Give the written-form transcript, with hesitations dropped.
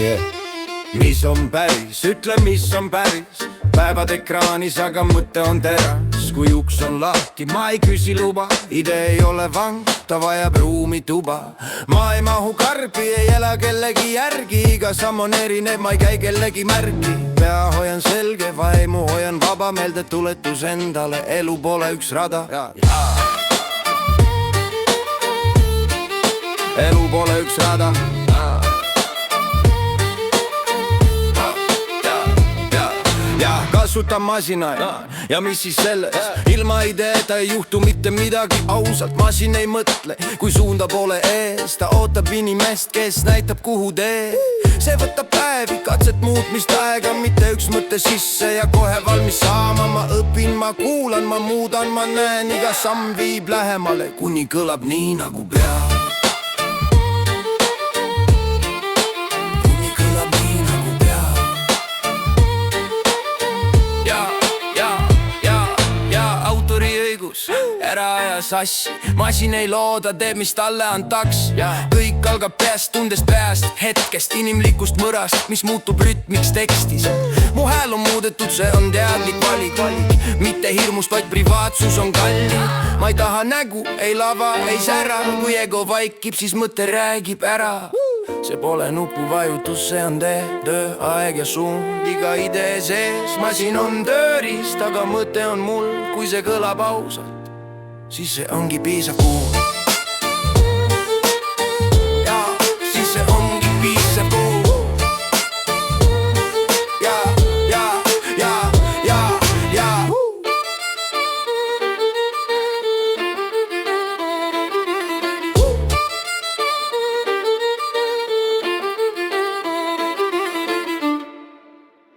yeah. Mis on päris, ütle mis on päris. Päevad ekraanis, aga mõte on teras. Kui uks on lahti, ma ei küsi luba. Idee ei ole vang, ta vajab ruumi tuba. Ma ei mahu karbi, ei ela kellegi järgi. Iga samm on erinev, ma ei käi kellegi märgi. Pea hoian selge, vaimu hoian vaba. Meelde tuletus endale, elu pole üks rada. Elu pole üks rada. Kasutan masinaid ja mis siis selles. Ilma ideeta ei juhtu mitte midagi. Ausalt, masin ei mõtle, kui suunda pole ees. Ta ootab inimest, kes näitab kuhu tee. See võtab päevi, katset muutmist aega. Mitte üks mõte sisse ja kohe valmis saama. Ma õpin, ma kuulan, ma muudan, ma näen. Iga samm viib lähemale, kuni kõlab nii nagu peab. Ära aja sassi, masin ei looda, teeb mis talle antaks. Kõik algab peast, tundest peast, hetkest, inimlikust mõrast, mis muutub rütmiks tekstis. Mu hääl on muudetud, see on teadlik valik. Mitte hirmust, vaid privaatsus on kalli. Ma ei taha nägu, ei lava, ei sära. Kui ego vaikib, siis mõte räägib ära. See pole nupuvajutus, see on töö, aeg ja suund. Iga idee sees, masin on tööriist, aga mõte on mul. Kui see kõlab ausalt, siis see ongi piisav kuul.